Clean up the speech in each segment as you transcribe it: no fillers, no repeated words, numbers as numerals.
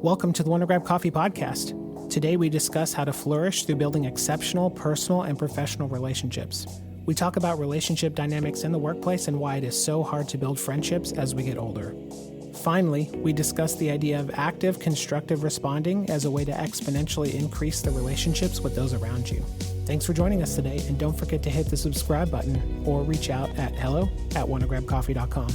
Welcome to the Wanna Grab Coffee podcast. Today we discuss how to flourish through building exceptional personal and professional relationships. We talk about relationship dynamics in the workplace and why it is so hard to build friendships as we get older. Finally, we discuss the idea of active constructive responding as a way to exponentially increase the relationships with those around you. Thanks for joining us today, and don't forget to hit the subscribe button or reach out at hello@wannagrabcoffee.com.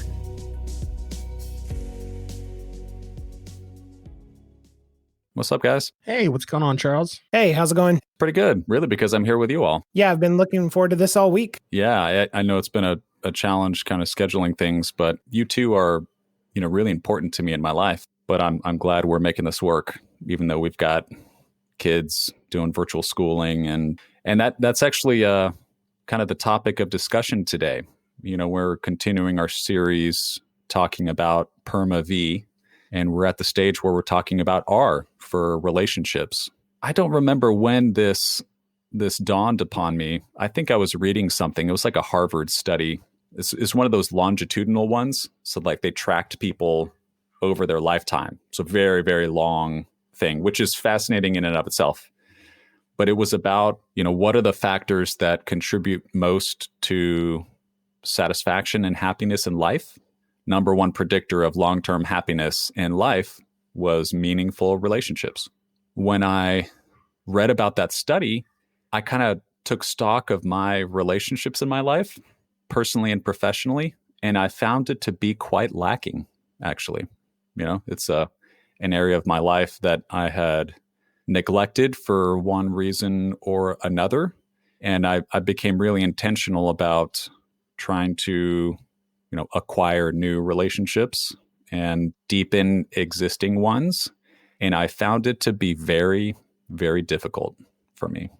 What's up, guys? Hey, what's going on, Charles? Hey, how's it going? Pretty good, really, because I'm here with you all. Yeah, I've been looking forward to this all week. Yeah, I know it's been a challenge kind of scheduling things, but you two are, really important to me in my life. But I'm glad we're making this work, even though we've got kids doing virtual schooling. And that's actually kind of the topic of discussion today. We're continuing our series talking about PERMA-V. And we're at the stage where we're talking about R for relationships. I don't remember when this dawned upon me. I think I was reading something. It was like a Harvard study. It's one of those longitudinal ones. So like they tracked people over their lifetime. So very, very long thing, which is fascinating in and of itself. But it was about, what are the factors that contribute most to satisfaction and happiness in life? Number one predictor of long-term happiness in life was meaningful relationships. When I read about that study, I kind of took stock of my relationships in my life, personally and professionally, and I found it to be quite lacking, actually. It's an area of my life that I had neglected for one reason or another, and I became really intentional about trying to acquire new relationships and deepen existing ones. And I found it to be very, very difficult for me.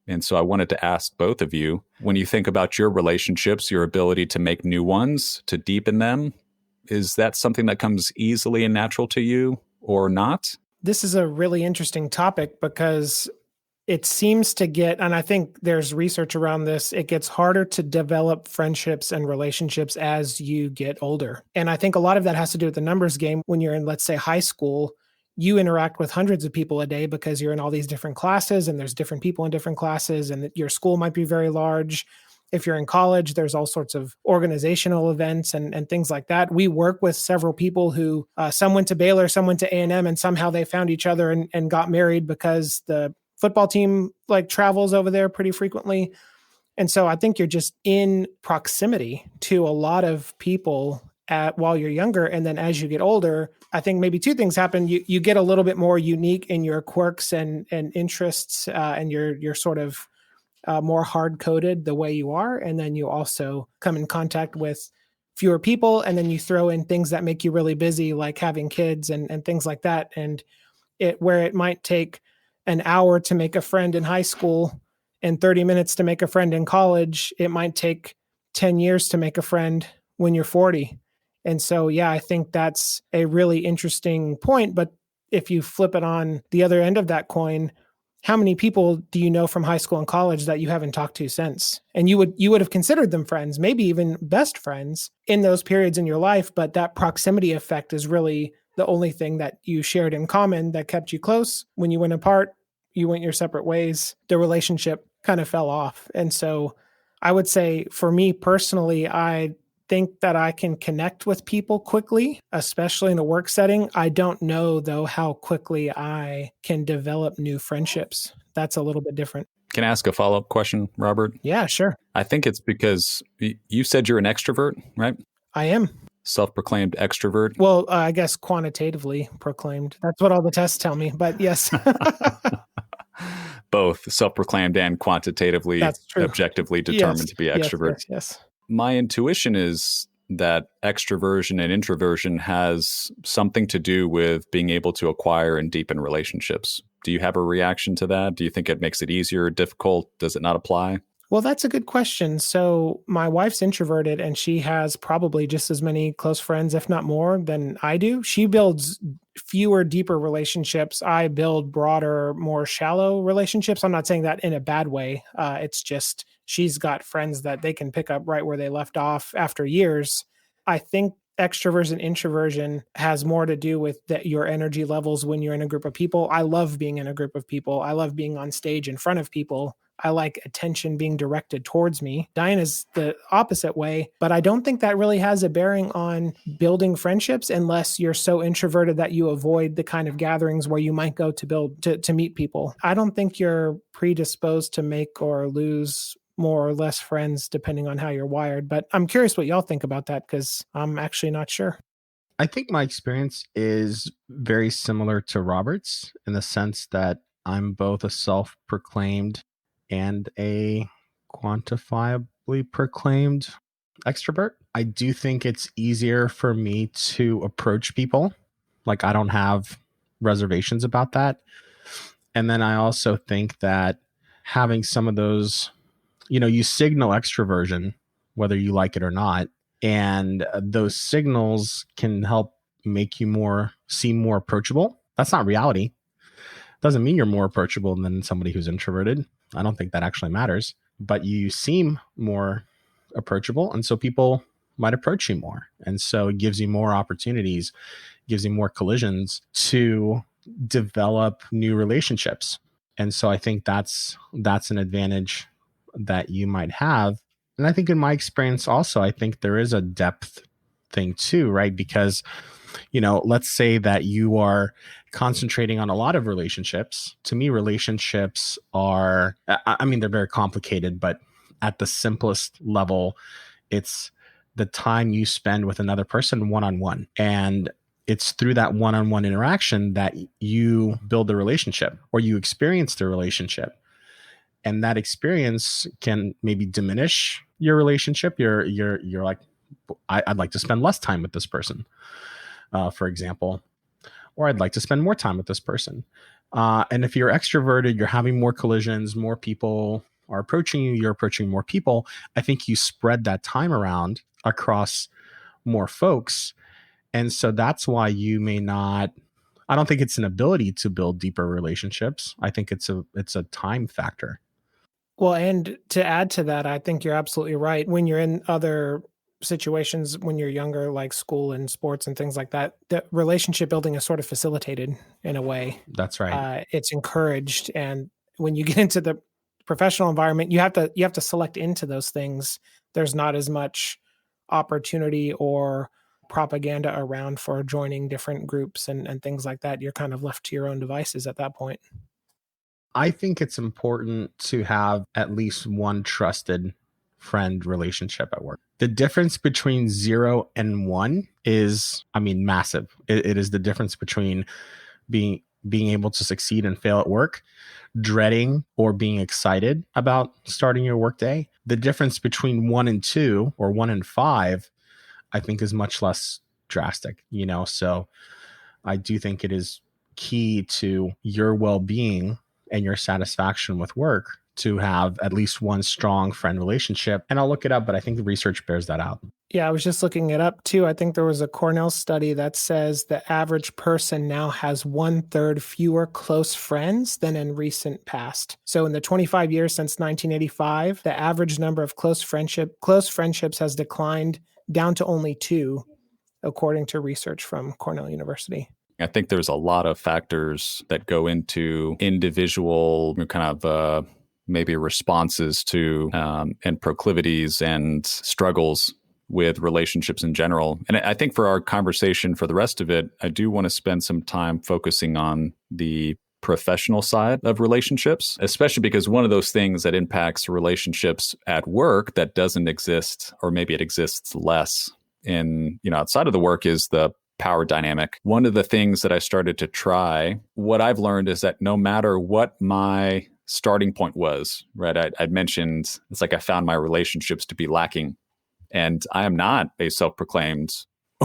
And so I wanted to ask both of you, when you think about your relationships, your ability to make new ones, to deepen them, is that something that comes easily and natural to you or not? This is a really interesting topic because it seems to get, and I think there's research around this, it gets harder to develop friendships and relationships as you get older. And I think a lot of that has to do with the numbers game. When you're in, let's say, high school, you interact with hundreds of people a day because you're in all these different classes and there's different people in different classes and your school might be very large. If you're in college, there's all sorts of organizational events and things like that. We work with several people who, some went to Baylor, some went to A&M, and somehow they found each other and got married because the football team travels over there pretty frequently. And so I think you're just in proximity to a lot of people while you're younger. And then as you get older, I think maybe two things happen. You get a little bit more unique in your quirks and interests, and you're sort of more hard-coded the way you are. And then you also come in contact with fewer people. And then you throw in things that make you really busy, like having kids and things like that. And where it might take an hour to make a friend in high school and 30 minutes to make a friend in college, it might take 10 years to make a friend when you're 40. And so, yeah, I think that's a really interesting point. But if you flip it on the other end of that coin, how many people do you know from high school and college that you haven't talked to since? And you would have considered them friends, maybe even best friends in those periods in your life. But that proximity effect is really the only thing that you shared in common that kept you close. When you went apart, you went your separate ways, the relationship kind of fell off. And so I would say for me personally, I think that I can connect with people quickly, especially in a work setting. I don't know, though, how quickly I can develop new friendships. That's a little bit different. Can I ask a follow-up question, Robert? Yeah, sure. I think it's because you said you're an extrovert, right? I am. Self-proclaimed extrovert. Well, I guess quantitatively proclaimed. That's what all the tests tell me, but yes. Both self-proclaimed and quantitatively, objectively determined to be extrovert. Yes. My intuition is that extroversion and introversion has something to do with being able to acquire and deepen relationships. Do you have a reaction to that? Do you think it makes it easier or difficult? Does it not apply? Well, that's a good question. So my wife's introverted and she has probably just as many close friends, if not more, than I do. She builds fewer, deeper relationships. I build broader, more shallow relationships. I'm not saying that in a bad way. It's just she's got friends that they can pick up right where they left off after years. I think extroversion and introversion has more to do with your energy levels when you're in a group of people. I love being in a group of people. I love being on stage in front of people. I like attention being directed towards me. Diana's the opposite way, but I don't think that really has a bearing on building friendships unless you're so introverted that you avoid the kind of gatherings where you might go to meet people. I don't think you're predisposed to make or lose more or less friends depending on how you're wired, but I'm curious what y'all think about that because I'm actually not sure. I think my experience is very similar to Robert's in the sense that I'm both a self-proclaimed and a quantifiably proclaimed extrovert. I do think it's easier for me to approach people. Like, I don't have reservations about that. And then I also think that having some of those, you signal extroversion, whether you like it or not. And those signals can help make you seem more approachable. That's not reality. Doesn't mean you're more approachable than somebody who's introverted. I don't think that actually matters, but you seem more approachable. And so people might approach you more. And so it gives you more opportunities, gives you more collisions to develop new relationships. And so I think that's an advantage that you might have. And I think in my experience also, I think there is a depth thing too, right? Because, let's say that you are concentrating on a lot of relationships. To me, relationships are, they're very complicated, but at the simplest level, it's the time you spend with another person one-on-one. And it's through that one-on-one interaction that you build the relationship or you experience the relationship. And that experience can maybe diminish your relationship. You're like, I'd like to spend less time with this person, for example, or I'd like to spend more time with this person. And if you're extroverted, you're having more collisions, more people are approaching you, you're approaching more people. I think you spread that time around across more folks. And so that's why you may not, I don't think it's an ability to build deeper relationships. I think it's a time factor. Well, and to add to that, I think you're absolutely right. When you're in other situations when you're younger, like school and sports and things like that, the relationship building is sort of facilitated in a way. That's right. It's encouraged. And when you get into the professional environment, you have to select into those things. There's not as much opportunity or propaganda around for joining different groups and things like that. You're kind of left to your own devices at that point. I think it's important to have at least one trusted friend relationship at work. The difference between 0 and 1 is, massive. It is the difference between being able to succeed and fail at work, dreading or being excited about starting your workday. The difference between 1 and 2 or 1 and 5, I think, is much less drastic, So I do think it is key to your well-being and your satisfaction with work to have at least one strong friend relationship. And I'll look it up, but I think the research bears that out. Yeah, I was just looking it up too. I think there was a Cornell study that says the average person now has 1/3 fewer close friends than in recent past. So in the 25 years since 1985, the average number of close friendships has declined down to only 2, according to research from Cornell University. I think there's a lot of factors that go into individual kind of maybe responses to and proclivities and struggles with relationships in general. And I think for our conversation for the rest of it, I do want to spend some time focusing on the professional side of relationships, especially because one of those things that impacts relationships at work that doesn't exist, or maybe it exists less in, outside of the work, is the power dynamic. One of the things that I started to try, what I've learned is that no matter what my starting point was, right? I'd mentioned it's like I found my relationships to be lacking. And I am not a self-proclaimed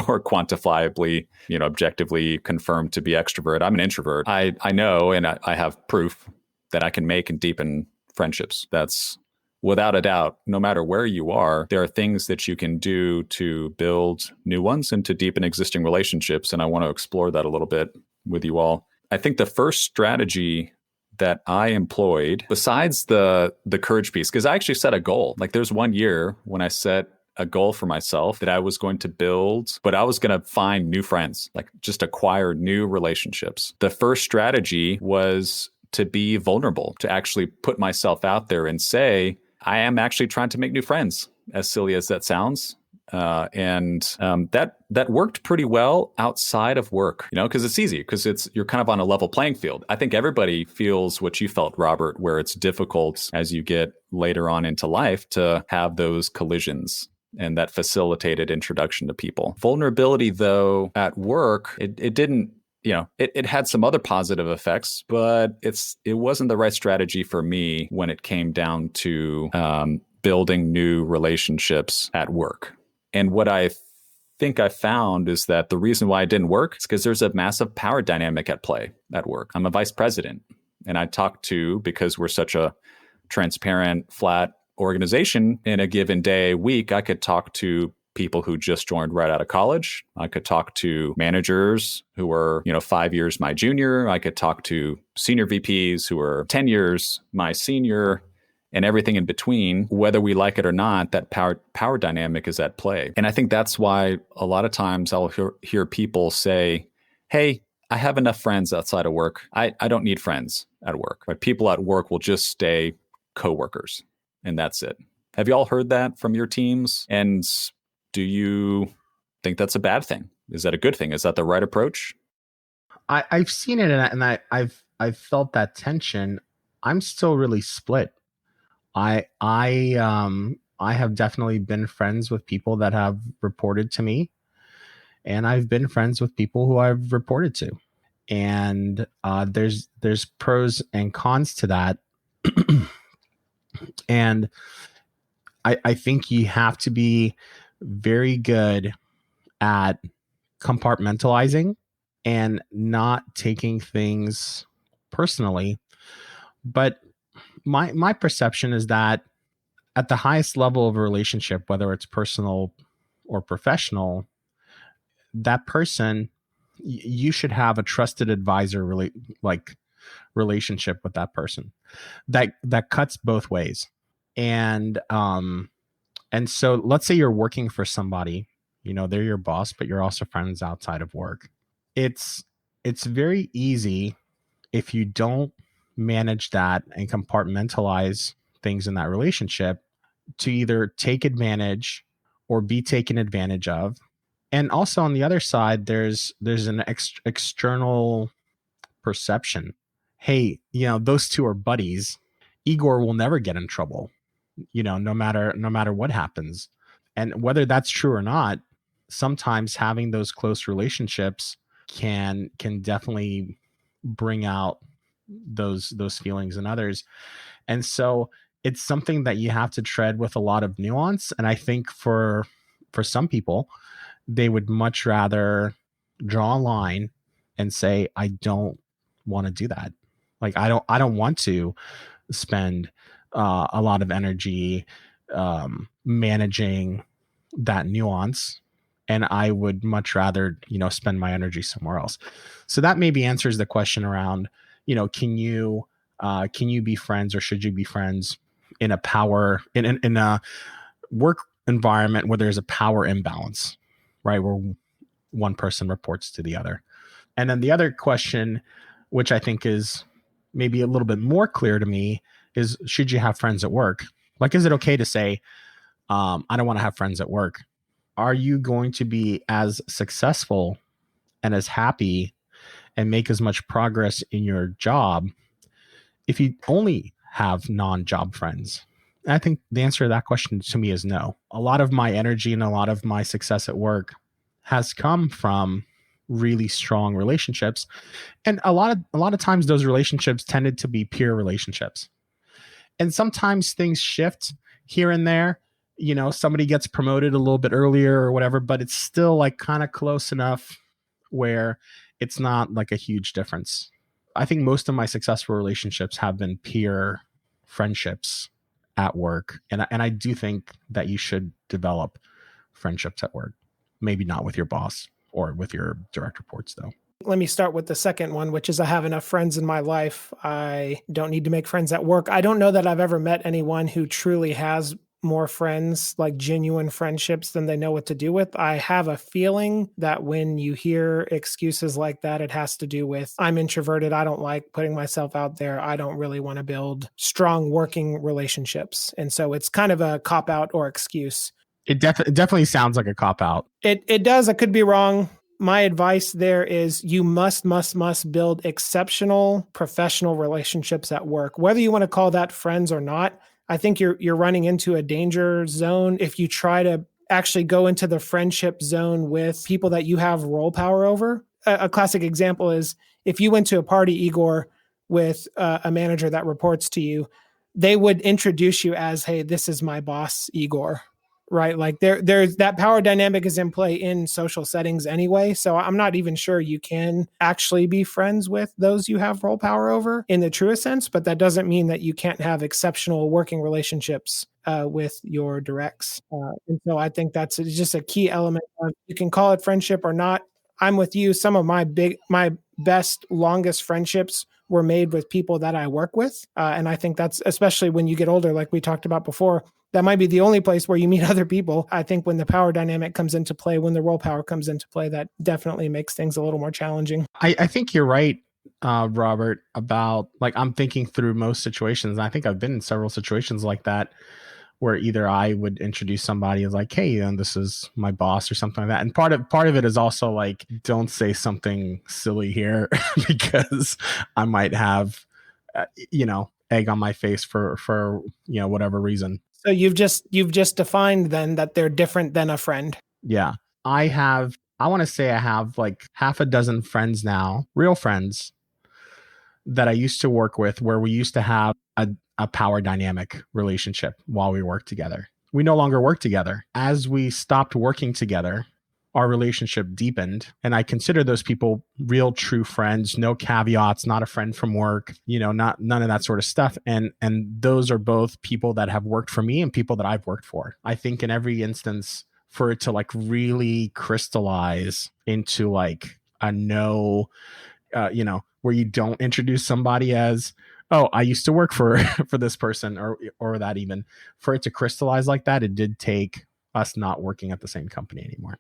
or quantifiably, objectively confirmed to be extrovert. I'm an introvert. I know, and I have proof that I can make and deepen friendships. That's without a doubt. No matter where you are, there are things that you can do to build new ones and to deepen existing relationships. And I want to explore that a little bit with you all. I think the first strategy that I employed, besides the courage piece, because I actually set a goal. Like there's one year when I set a goal for myself that I was going to build, but I was going to find new friends, like just acquire new relationships. The first strategy was to be vulnerable, to actually put myself out there and say, I am actually trying to make new friends, as silly as that sounds. That worked pretty well outside of work, because it's easy, because you're kind of on a level playing field. I think everybody feels what you felt, Robert, where it's difficult as you get later on into life to have those collisions and that facilitated introduction to people. Vulnerability, though, at work, it didn't, it had some other positive effects, but it wasn't the right strategy for me when it came down to building new relationships at work. And what I think I found is that the reason why it didn't work is because there's a massive power dynamic at play at work. I'm a vice president, and I talk to, because we're such a transparent, flat organization, in a given day, week, I could talk to people who just joined right out of college. I could talk to managers who were, 5 years my junior. I could talk to senior VPs who are 10 years my senior, and everything in between. Whether we like it or not, that power dynamic is at play. And I think that's why a lot of times I'll hear people say, hey, I have enough friends outside of work. I don't need friends at work. But people at work will just stay coworkers, and that's it. Have you all heard that from your teams? And do you think that's a bad thing? Is that a good thing? Is that the right approach? I've seen it, and I've felt that tension. I'm still really split. I have definitely been friends with people that have reported to me, and I've been friends with people who I've reported to. And there's pros and cons to that. And I think you have to be very good at compartmentalizing and not taking things personally. But my perception is that at the highest level of a relationship, whether it's personal or professional, that person, you should have a trusted advisor relationship with that person that cuts both ways. And so let's say you're working for somebody, they're your boss, but you're also friends outside of work. It's very easy, if you don't manage that and compartmentalize things in that relationship, to either take advantage or be taken advantage of. And also on the other side, there's an external perception. Hey, those two are buddies. Igor will never get in trouble, no matter what happens. And whether that's true or not, sometimes having those close relationships can definitely bring out those feelings in others. And so it's something that you have to tread with a lot of nuance. And I think for some people, they would much rather draw a line and say, I don't want to do that. Like, I don't want to spend a lot of energy managing that nuance. And I would much rather, spend my energy somewhere else. So that maybe answers the question around, can you be friends, or should you be friends in a work environment where there's a power imbalance, right? Where one person reports to the other. And then the other question, which I think is maybe a little bit more clear to me, is should you have friends at work? Like, is it okay to say, I don't want to have friends at work? Are you going to be as successful and as happy and make as much progress in your job if you only have non-job friends? And I think the answer to that question to me is no. A lot of my energy and a lot of my success at work has come from really strong relationships. And a lot of times those relationships tended to be peer relationships. And sometimes things shift here and there. Somebody gets promoted a little bit earlier or whatever, but it's still like kind of close enough where it's not like a huge difference. I think most of my successful relationships have been peer friendships at work. And I do think that you should develop friendships at work. Maybe not with your boss or with your direct reports, though. Let me start with the second one, which is I have enough friends in my life. I don't need to make friends at work. I don't know that I've ever met anyone who truly has more friends, like genuine friendships, than they know what to do with. I have a feeling that when you hear excuses like that, it has to do with, I'm introverted. I don't like putting myself out there. I don't really want to build strong working relationships. And so it's kind of a cop out or excuse. It definitely sounds like a cop out. It does. I could be wrong. My advice there is you must build exceptional professional relationships at work, whether you want to call that friends or not. I think you're running into a danger zone if you try to actually go into the friendship zone with people that you have role power over. A classic example is if you went to a party, Igor, with a manager that reports to you, they would introduce you as, hey, this is my boss, Igor. Right. Like there's that power dynamic is in play in social settings anyway. So I'm not even sure you can actually be friends with those you have role power over in the truest sense, but that doesn't mean that you can't have exceptional working relationships with your directs. And so I think that's just a key element of, you can call it friendship or not. I'm with you. Some of my best, longest friendships were made with people that I work with. And I think that's, especially when you get older, like we talked about before, that might be the only place where you meet other people. I think when the power dynamic comes into play, when the role power comes into play, that definitely makes things a little more challenging. I think you're right, Robert, about, like, I'm thinking through most situations. I think I've been in several situations like that where either I would introduce somebody as like, hey, this is my boss or something like that. And part of it is also like, don't say something silly here because I might have, egg on my face for whatever reason. So you've just defined then that they're different than a friend. Yeah. I want to say I have like half a dozen friends now, real friends that I used to work with, where we used to have a power dynamic relationship while we worked together. We no longer work together. As we stopped working together, our relationship deepened, and I consider those people real, true friends. No caveats, not a friend from work, none of that sort of stuff. And those are both people that have worked for me and people that I've worked for. I think in every instance, for it to like really crystallize into like a no, where you don't introduce somebody as, oh, I used to work for this person or that, even for it to crystallize like that, it did take us not working at the same company anymore.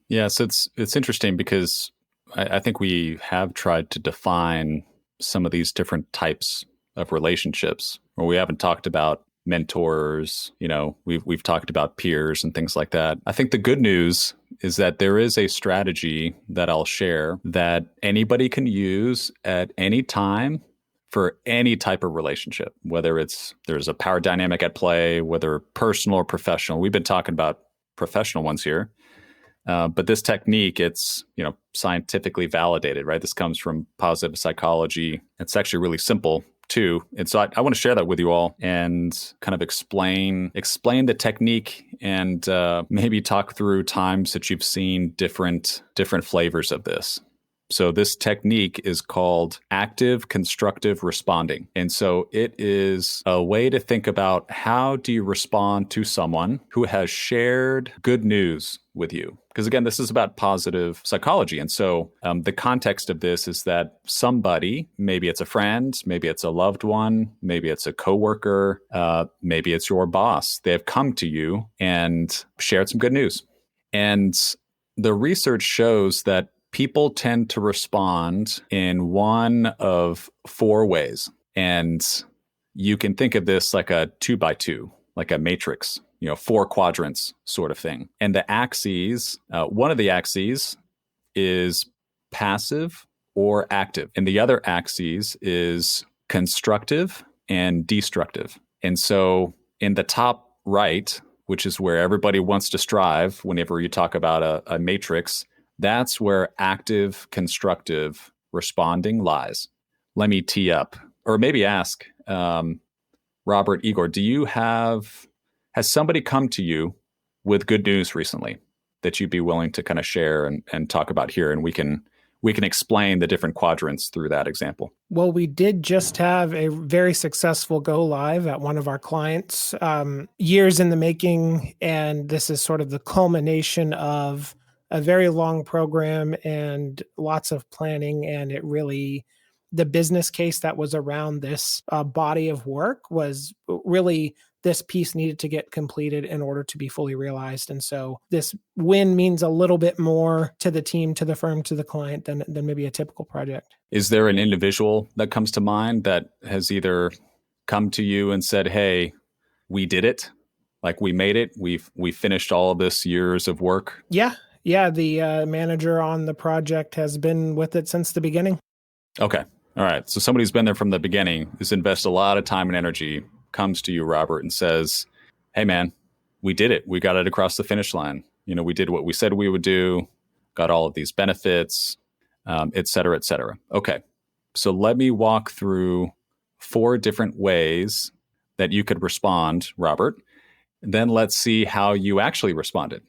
Yeah, so it's interesting because I think we have tried to define some of these different types of relationships, where we haven't talked about mentors, we've talked about peers and things like that. I think the good news is that there is a strategy that I'll share that anybody can use at any time for any type of relationship, whether there's a power dynamic at play, whether personal or professional. We've been talking about professional ones here. But this technique, it's, scientifically validated, right? This comes from positive psychology. It's actually really simple too. And so I want to share that with you all and kind of explain the technique and maybe talk through times that you've seen different flavors of this. So this technique is called Active Constructive Responding. And so it is a way to think about, how do you respond to someone who has shared good news with you? Because again, this is about positive psychology. And so the context of this is that somebody, maybe it's a friend, maybe it's a loved one, maybe it's a coworker, maybe it's your boss. They have come to you and shared some good news. And the research shows that people tend to respond in one of four ways. And you can think of this like a 2x2, like a matrix, 4 quadrants sort of thing. And the axes, one of the axes is passive or active. And the other axis is constructive and destructive. And so in the top right, which is where everybody wants to strive whenever you talk about a matrix, that's where active constructive responding lies. Let me tee up, or maybe ask, Robert, Igor, has somebody come to you with good news recently that you'd be willing to kind of share and talk about here? And we can explain the different quadrants through that example. Well, we did just have a very successful go live at one of our clients, years in the making. And this is sort of the culmination of a very long program and lots of planning. And it really, the business case that was around this body of work was really this piece needed to get completed in order to be fully realized. And so this win means a little bit more to the team, to the firm, to the client than maybe a typical project. Is there an individual that comes to mind that has either come to you and said, hey, we did it? Like we made it. We finished all of this years of work. Yeah. The manager on the project has been with it since the beginning. Okay. All right. So somebody who's been there from the beginning, has invested a lot of time and energy, comes to you, Robert, and says, hey, man, we did it. We got it across the finish line. We did what we said we would do, got all of these benefits, et cetera, et cetera. Okay. So let me walk through 4 different ways that you could respond, Robert. And then let's see how you actually responded,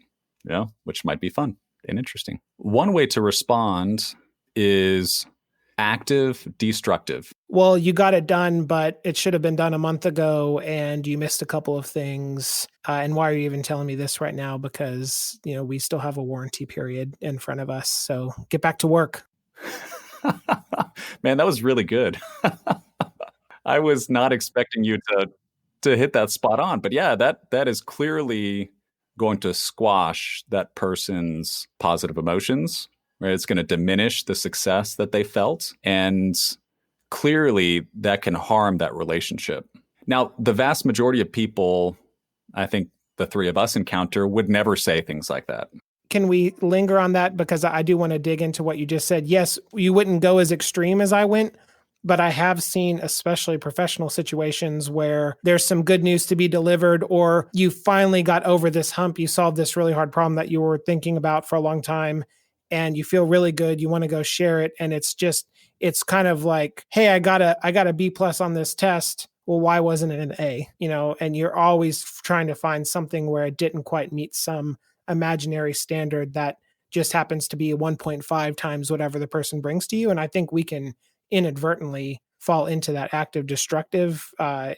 which might be fun and interesting. One way to respond is active destructive. Well, you got it done, but it should have been done a month ago and you missed a couple of things. And why are you even telling me this right now? Because, we still have a warranty period in front of us. So get back to work. Man, that was really good. I was not expecting you to hit that spot on. But yeah, that is clearly going to squash that person's positive emotions. Right? It's going to diminish the success that they felt. And clearly that can harm that relationship. Now, the vast majority of people, I think the 3 of us encounter, would never say things like that. Can we linger on that? Because I do want to dig into what you just said. Yes, you wouldn't go as extreme as I went, but I have seen especially professional situations where there's some good news to be delivered, or you finally got over this hump. You solved this really hard problem that you were thinking about for a long time. And you feel really good. You want to go share it. And it's kind of like, hey, I got a B+ on this test. Well, why wasn't it an A? And you're always trying to find something where it didn't quite meet some imaginary standard that just happens to be 1.5 times whatever the person brings to you. And I think we can inadvertently fall into that active destructive,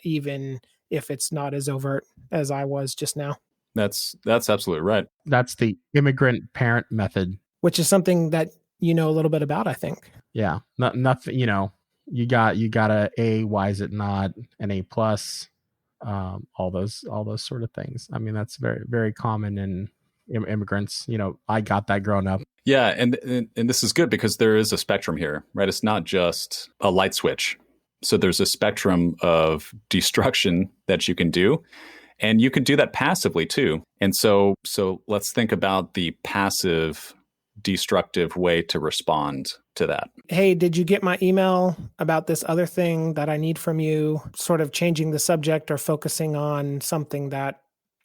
even if it's not as overt as I was just now. That's absolutely right. That's the immigrant parent method. Which is something that you know a little bit about, I think. Yeah, nothing. You got a A. Why is it not an A+? All those sort of things. I mean, that's very, very common in immigrants. I got that growing up. Yeah, and this is good because there is a spectrum here, right? It's not just a light switch. So there's a spectrum of destruction that you can do. And you can do that passively too. And so let's think about the passive destructive way to respond to that. Hey, did you get my email about this other thing that I need from you? Sort of changing the subject or focusing on something that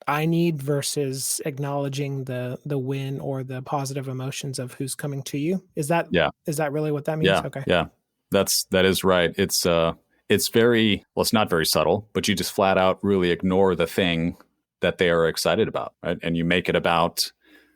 I need versus acknowledging the win or the positive emotions of who's coming to you. Is that really what that means? Yeah. Okay. Yeah. That is right. It's very, well, it's not very subtle, but you just flat out really ignore the thing that they are excited about, right? And you make it about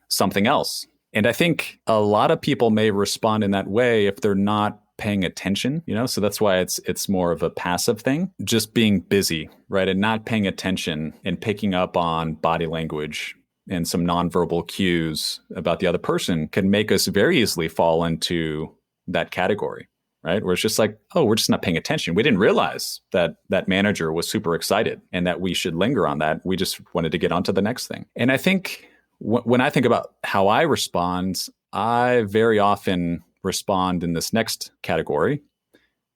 something else. And I think a lot of people may respond in that way if they're not paying attention, so that's why it's more of a passive thing, just being busy, right? And not paying attention and picking up on body language and some nonverbal cues about the other person can make us very easily fall into that category, right? Where it's just like, oh, we're just not paying attention. We didn't realize that manager was super excited and that we should linger on that. We just wanted to get on to the next thing. And I think when I think about how I respond, I very often respond in this next category,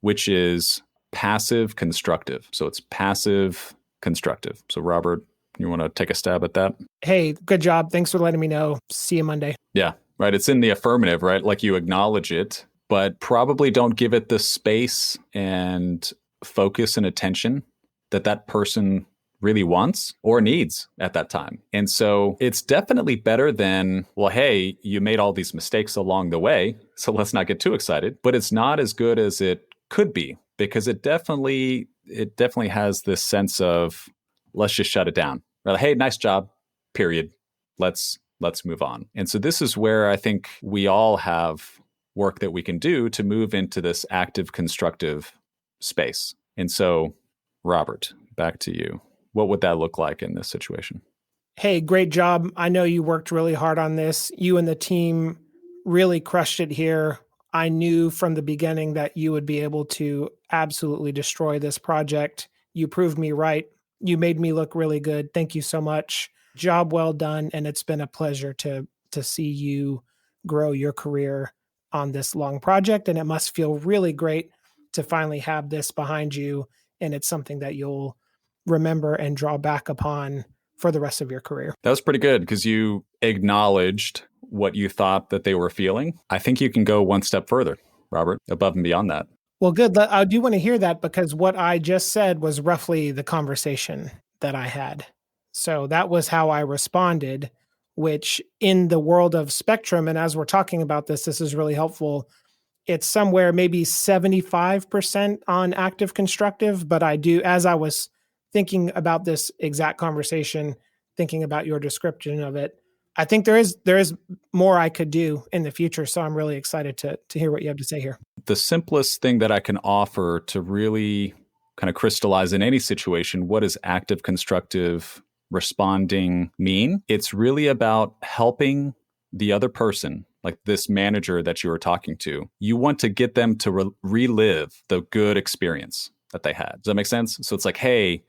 which is passive constructive. So it's passive constructive. So Robert, you want to take a stab at that? Hey, good job. Thanks for letting me know. See you Monday. Yeah, right. It's in the affirmative, right? Like you acknowledge it, but probably don't give it the space and focus and attention that person really wants or needs at that time. And so it's definitely better than, well, hey, you made all these mistakes along the way, so let's not get too excited. But it's not as good as it could be because it definitely has this sense of, let's just shut it down. Or, hey, nice job, period. Let's move on. And so this is where I think we all have work that we can do to move into this active constructive space. And so, Robert, back to you. What would that look like in this situation? Hey, great job. I know you worked really hard on this. You and the team really crushed it here. I knew from the beginning that you would be able to absolutely destroy this project. You proved me right. You made me look really good. Thank you so much. Job well done. And it's been a pleasure to see you grow your career on this long project. And it must feel really great to finally have this behind you. And it's something that you'll remember and draw back upon for the rest of your career. That was pretty good because you acknowledged what you thought that they were feeling. I think you can go one step further, Robert, above and beyond that. Well, good. I do want to hear that because what I just said was roughly the conversation that I had. So that was how I responded, which in the world of spectrum, and as we're talking about this is really helpful. It's somewhere maybe 75% on active constructive, but I do, as I was thinking about this exact conversation, thinking about your description of it, I think there is more I could do in the future. So I'm really excited to hear what you have to say here. The simplest thing that I can offer to really kind of crystallize in any situation, what does active constructive responding mean? It's really about helping the other person, like this manager that you were talking to. You want to get them to relive the good experience that they had. Does that make sense? So it's like, hey,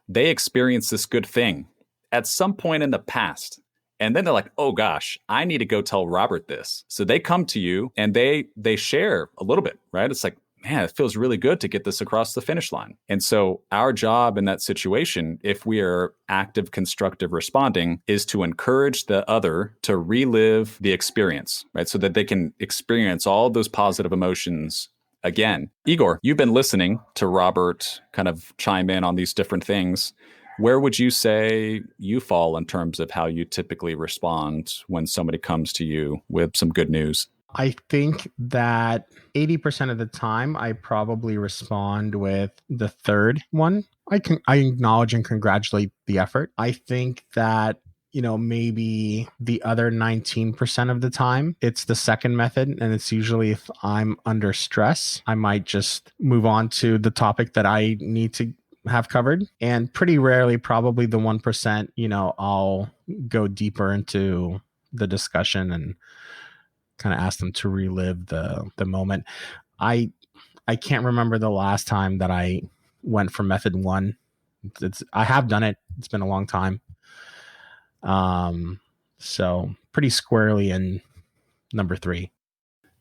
they experienced this good thing at some point in the past. And then they're like, oh gosh, I need to go tell Robert this. So they come to you and they share a little bit, right? It's like, man, it feels really good to get this across the finish line. And so our job in that situation, if we are active constructive responding, is to encourage the other to relive the experience, right? So that they can experience all those positive emotions again. Igor, you've been listening to Robert kind of chime in on these different things. Where would you say you fall in terms of how you typically respond when somebody comes to you with some good news? I think that 80% of the time, I probably respond with the third one. I acknowledge and congratulate the effort. I think that, maybe the other 19% of the time, it's the second method. And it's usually if I'm under stress, I might just move on to the topic that I need to have covered. And pretty rarely, probably the 1%, I'll go deeper into the discussion and kind of ask them to relive the moment. I can't remember the last time that I went for method one. I have done it. It's been a long time. So pretty squarely in number 3.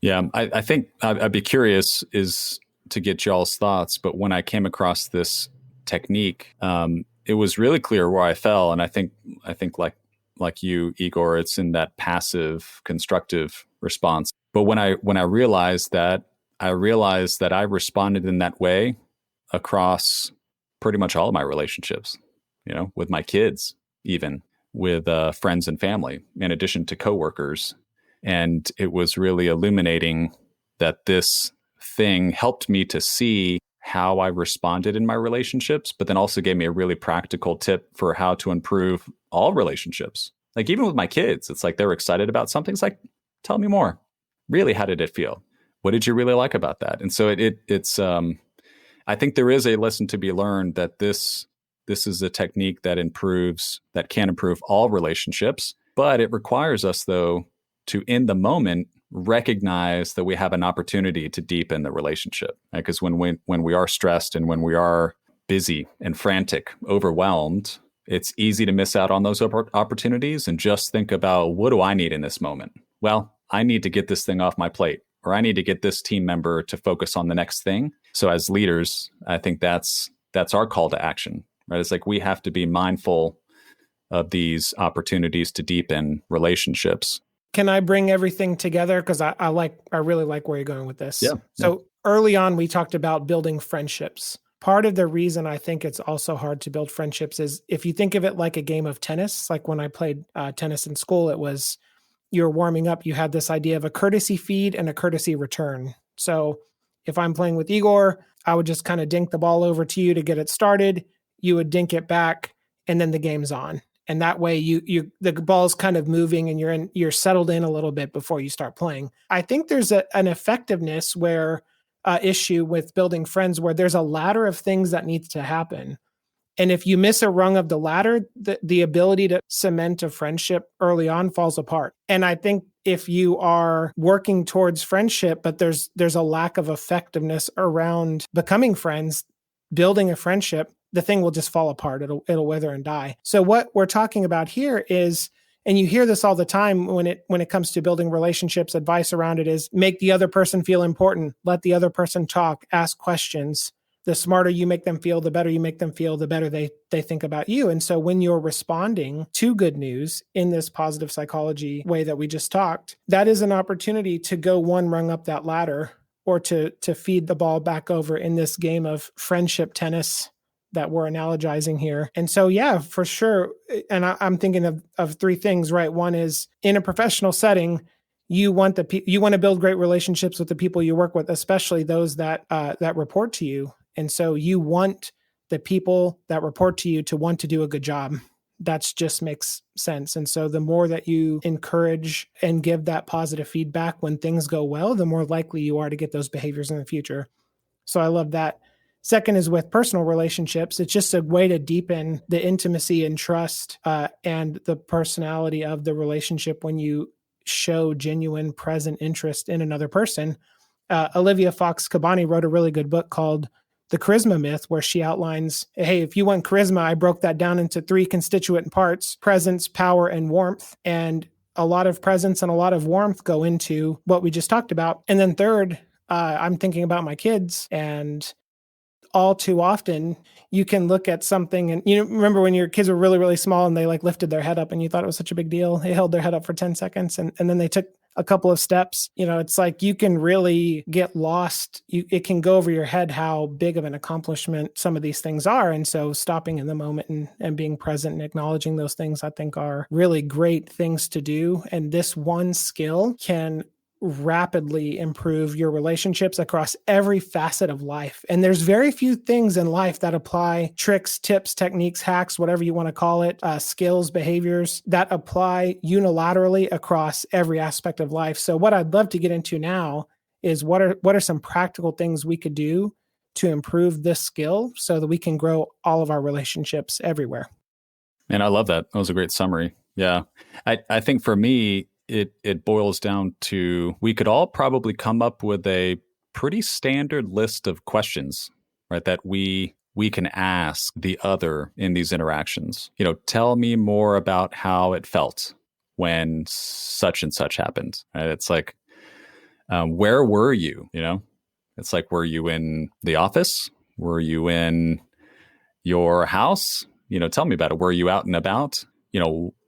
Yeah, I think I'd be curious is to get y'all's thoughts. But when I came across this technique, it was really clear where I fell. And I think like you, Igor, it's in that passive constructive response. But when I realized that I responded in that way across pretty much all of my relationships, with my kids, even with friends and family, in addition to coworkers. And it was really illuminating that this thing helped me to see how I responded in my relationships, but then also gave me a really practical tip for how to improve all relationships. Like even with my kids, it's like they were excited about something. It's like, tell me more. Really, how did it feel? What did you really like about that? And so it's I think there is a lesson to be learned that this is a technique that can improve all relationships, but it requires us though to, in the moment, recognize that we have an opportunity to deepen the relationship. Because when we are stressed and when we are busy and frantic, overwhelmed, it's easy to miss out on those opportunities and just think about, what do I need in this moment? Well, I need to get this thing off my plate, or I need to get this team member to focus on the next thing. So as leaders, I think that's our call to action, right? It's like we have to be mindful of these opportunities to deepen relationships. Can I bring everything together? Because I really like where you're going with this. Yeah. So early on, we talked about building friendships. Part of the reason I think it's also hard to build friendships is if you think of it like a game of tennis, like when I played tennis in school, it was you're warming up, you had this idea of a courtesy feed and a courtesy return. So if I'm playing with Igor, I would just kind of dink the ball over to you to get it started. You would dink it back, and then the game's on. And that way the ball's kind of moving and you're settled in a little bit before you start playing. I think there's an effectiveness issue with building friends where there's a ladder of things that needs to happen. And if you miss a rung of the ladder, the ability to cement a friendship early on falls apart. And I think if you are working towards friendship, but there's a lack of effectiveness around becoming friends, building a friendship, the thing will just fall apart. It'll wither and die. So what we're talking about here is, and you hear this all the time when it comes to building relationships, advice around it is make the other person feel important, let the other person talk, ask questions. The smarter you make them feel, the better you make them feel, the better they think about you. And so when you're responding to good news in this positive psychology way that we just talked, that is an opportunity to go one rung up that ladder, or to feed the ball back over in this game of friendship tennis that we're analogizing here. And so, yeah, for sure. And I'm thinking of three things, right? One is in a professional setting, you want to build great relationships with the people you work with, especially those that report to you. And so you want the people that report to you to want to do a good job. That just makes sense. And so the more that you encourage and give that positive feedback when things go well, the more likely you are to get those behaviors in the future. So I love that. Second is with personal relationships. It's just a way to deepen the intimacy and trust and the personality of the relationship when you show genuine present interest in another person. Olivia Fox Cabani wrote a really good book called The Charisma Myth, where she outlines, hey, if you want charisma, I broke that down into 3 constituent parts: presence, power, and warmth. And a lot of presence and a lot of warmth go into what we just talked about. And then third, I'm thinking about my kids, and all too often you can look at something and remember when your kids were really, really small and they like lifted their head up and you thought it was such a big deal. They held their head up for 10 seconds and then they took a couple of steps. It's like you can really get lost. It can go over your head how big of an accomplishment some of these things are. And so stopping in the moment and being present and acknowledging those things, I think, are really great things to do. And this one skill can rapidly improve your relationships across every facet of life. And there's very few things in life that apply tricks, tips, techniques, hacks, whatever you want to call it, skills, behaviors that apply unilaterally across every aspect of life. So what I'd love to get into now is what are some practical things we could do to improve this skill so that we can grow all of our relationships everywhere. And I love that. That was a great summary. Yeah. I think for me, it boils down to, we could all probably come up with a pretty standard list of questions, right, that we can ask the other in these interactions. Tell me more about how it felt when such and such happened. Right? It's like, where were you? It's like, were you in the office? Were you in your house? Tell me about it. Were you out and about?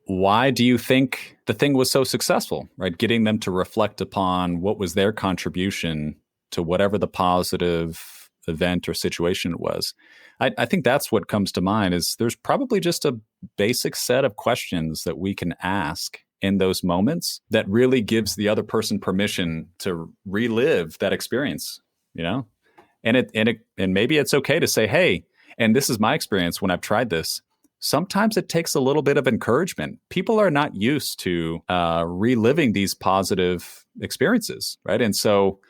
Why do you think the thing was so successful, right? Getting them to reflect upon what was their contribution to whatever the positive event or situation it was. I think that's what comes to mind. Is there's probably just a basic set of questions that we can ask in those moments that really gives the other person permission to relive that experience, and maybe it's okay to say, hey, and this is my experience when I've tried this. Sometimes it takes a little bit of encouragement. People are not used to reliving these positive experiences, right? And so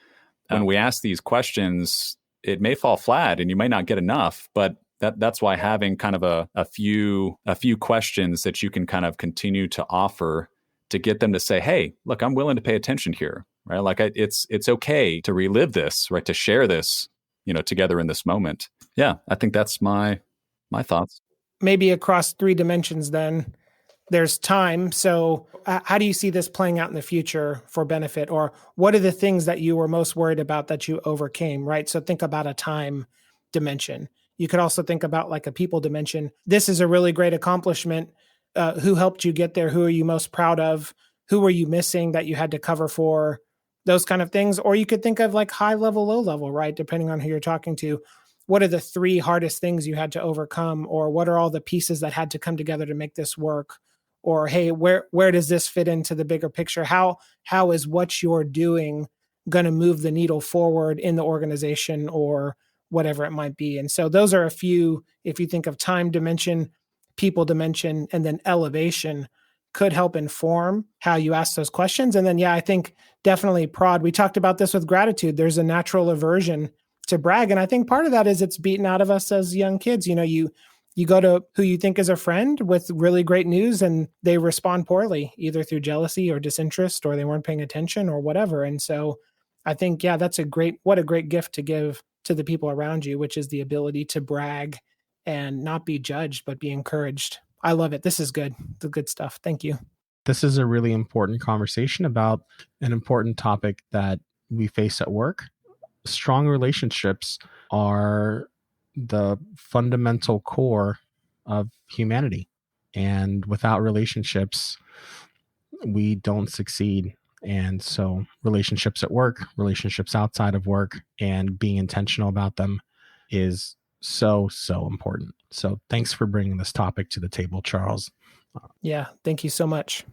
when we ask these questions, it may fall flat and you might not get enough, but that's why having kind of a few questions that you can kind of continue to offer to get them to say, hey, look, I'm willing to pay attention here, right? Like it's okay to relive this, right? To share this, together in this moment. Yeah, I think that's my thoughts. Maybe across 3 dimensions then. There's time. So how do you see this playing out in the future for benefit? Or what are the things that you were most worried about that you overcame, right? So think about a time dimension. You could also think about like a people dimension. This is a really great accomplishment. Who helped you get there? Who are you most proud of? Who were you missing that you had to cover for? Those kind of things. Or you could think of like high level, low level, right? Depending on who you're talking to. What are the 3 hardest things you had to overcome? Or what are all the pieces that had to come together to make this work? Or, hey, where does this fit into the bigger picture? How is what you're doing going to move the needle forward in the organization or whatever it might be? And so those are a few, if you think of time dimension, people dimension, and then elevation, could help inform how you ask those questions. And then, yeah, I think definitely prod. We talked about this with gratitude. There's a natural aversion to brag. And I think part of that is it's beaten out of us as young kids. You go to who you think is a friend with really great news and they respond poorly, either through jealousy or disinterest, or they weren't paying attention or whatever. And so I think, yeah, what a great gift to give to the people around you, which is the ability to brag and not be judged, but be encouraged. I love it. This is good. The good stuff. Thank you. This is a really important conversation about an important topic that we face at work. Strong relationships are the fundamental core of humanity. And without relationships, we don't succeed. And so relationships at work, relationships outside of work, and being intentional about them is so important. So thanks for bringing this topic to the table, Charles. Yeah, thank you so much.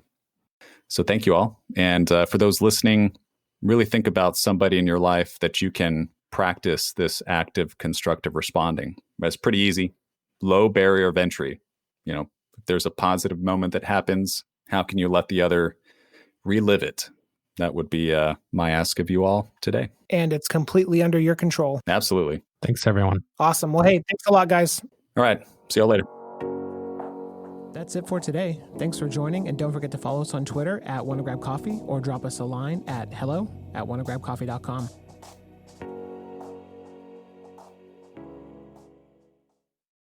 So thank you all. And for those listening, really think about somebody in your life that you can practice this active constructive responding. That's pretty easy. Low barrier of entry. If there's a positive moment that happens, how can you let the other relive it? That would be my ask of you all today. And it's completely under your control. Absolutely. Thanks, everyone. Awesome. Well, hey, thanks a lot, guys. All right. See y'all later. That's it for today. Thanks for joining, and don't forget to follow us on Twitter @WannaGrabCoffee or drop us a line at hello@wannagrabcoffee.com.